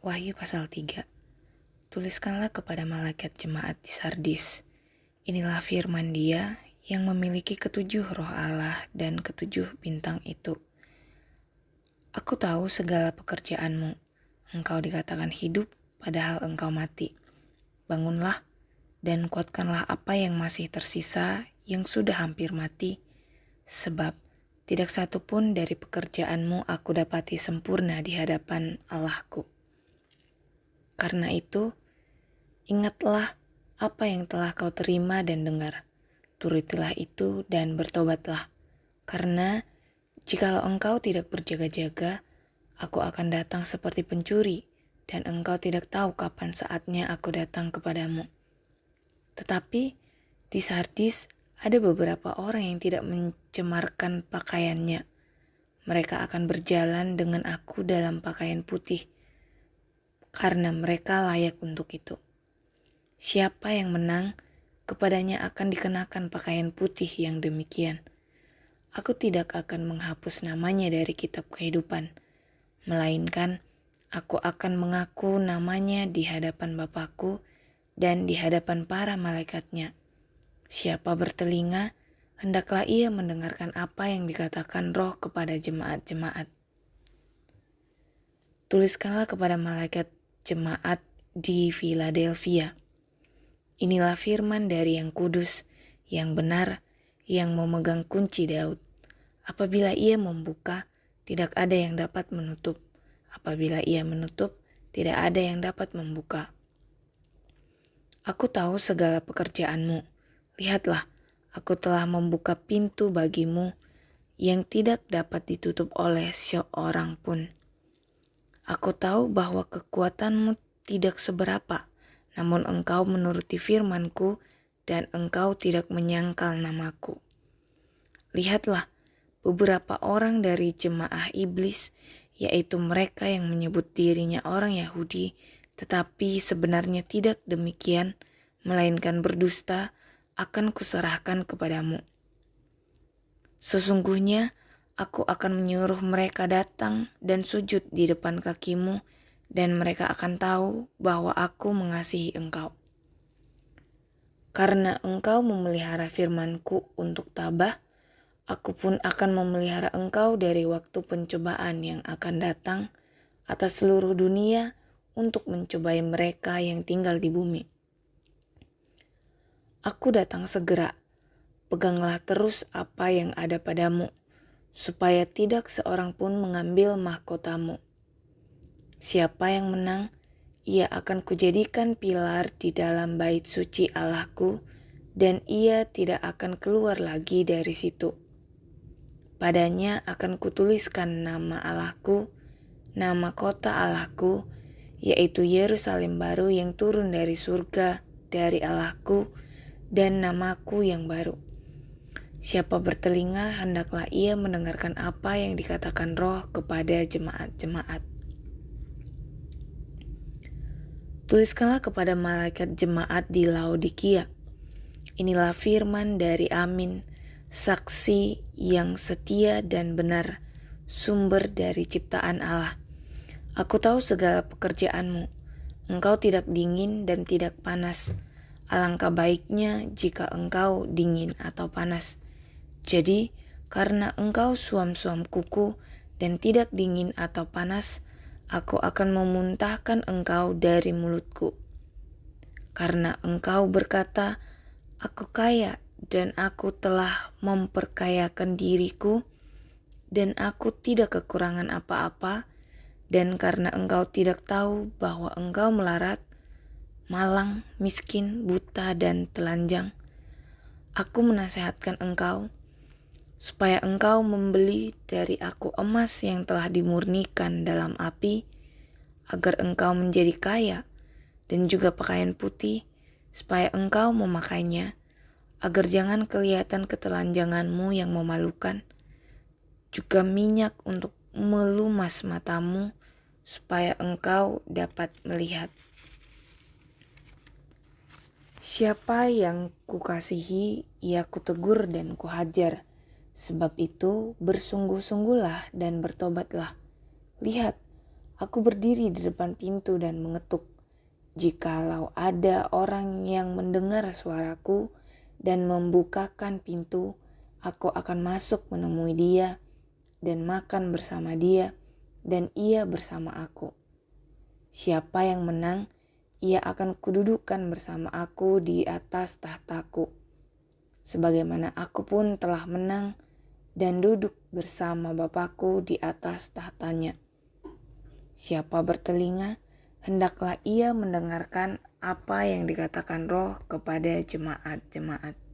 Wahyu pasal 3. Tuliskanlah kepada malaikat jemaat di Sardis. Inilah firman Dia yang memiliki ketujuh roh Allah dan ketujuh bintang itu. Aku tahu segala pekerjaanmu. Engkau dikatakan hidup, padahal engkau mati. Bangunlah dan kuatkanlah apa yang masih tersisa, yang sudah hampir mati, sebab tidak satu pun dari pekerjaanmu aku dapati sempurna di hadapan Allahku. Karena itu, ingatlah apa yang telah kau terima dan dengar. Turutilah itu dan bertobatlah. Karena jikalau engkau tidak berjaga-jaga, aku akan datang seperti pencuri, dan engkau tidak tahu kapan saatnya aku datang kepadamu. Tetapi di Sardis ada beberapa orang yang tidak mencemarkan pakaiannya. Mereka akan berjalan dengan aku dalam pakaian putih, karena mereka layak untuk itu. Siapa yang menang, kepadanya akan dikenakan pakaian putih yang demikian. Aku tidak akan menghapus namanya dari kitab kehidupan, melainkan aku akan mengaku namanya di hadapan Bapakku dan di hadapan para malaikatnya. Siapa bertelinga, hendaklah ia mendengarkan apa yang dikatakan Roh kepada jemaat-jemaat. Tuliskanlah kepada malaikat jemaat di Philadelphia. Inilah firman dari yang kudus, yang benar, yang memegang kunci Daud. Apabila ia membuka, tidak ada yang dapat menutup. Apabila ia menutup, tidak ada yang dapat membuka. Aku tahu segala pekerjaanmu. Lihatlah, aku telah membuka pintu bagimu yang tidak dapat ditutup oleh seorang pun. Aku tahu bahwa kekuatanmu tidak seberapa, namun engkau menuruti firman-Ku dan engkau tidak menyangkal namaku. Lihatlah, beberapa orang dari jemaah iblis, yaitu mereka yang menyebut dirinya orang Yahudi, tetapi sebenarnya tidak demikian, melainkan berdusta, akan kuserahkan kepadamu. Sesungguhnya aku akan menyuruh mereka datang dan sujud di depan kakimu, dan mereka akan tahu bahwa aku mengasihi engkau. Karena engkau memelihara firman-Ku untuk tabah, aku pun akan memelihara engkau dari waktu pencobaan yang akan datang atas seluruh dunia untuk mencobai mereka yang tinggal di bumi. Aku datang segera, peganglah terus apa yang ada padamu, supaya tidak seorang pun mengambil mahkotamu. Siapa yang menang, ia akan kujadikan pilar di dalam bait suci Allahku, dan ia tidak akan keluar lagi dari situ. Padanya akan kutuliskan nama Allahku, nama kota Allahku, yaitu Yerusalem baru yang turun dari surga dari Allahku, dan namaku yang baru. Siapa bertelinga, hendaklah ia mendengarkan apa yang dikatakan Roh kepada jemaat-jemaat. Tuliskanlah kepada malaikat jemaat di Laodikia. Inilah firman dari Amin, saksi yang setia dan benar, sumber dari ciptaan Allah. Aku tahu segala pekerjaanmu. Engkau tidak dingin dan tidak panas. Alangkah baiknya jika engkau dingin atau panas. Jadi, karena engkau suam-suam kuku dan tidak dingin atau panas, aku akan memuntahkan engkau dari mulutku. Karena engkau berkata, aku kaya dan aku telah memperkayakan diriku, dan aku tidak kekurangan apa-apa, dan karena engkau tidak tahu bahwa engkau melarat, malang, miskin, buta, dan telanjang, aku menasihatkan engkau, supaya engkau membeli dari aku emas yang telah dimurnikan dalam api, agar engkau menjadi kaya, dan juga pakaian putih, supaya engkau memakainya, agar jangan kelihatan ketelanjanganmu yang memalukan, juga minyak untuk melumas matamu, supaya engkau dapat melihat. Siapa yang kukasihi, ia kutegur dan kuhajar. Sebab itu bersungguh-sungguhlah dan bertobatlah. Lihat, Aku berdiri di depan pintu dan mengetuk. Jikalau ada orang yang mendengar suaraku dan membukakan pintu, aku akan masuk menemui dia dan makan bersama dia dan ia bersama aku. Siapa yang menang, ia akan kududukkan bersama aku di atas tahtaku, sebagaimana aku pun telah menang dan duduk bersama Bapakku di atas tahtanya. Siapa bertelinga, hendaklah ia mendengarkan apa yang dikatakan Roh kepada jemaat-jemaat.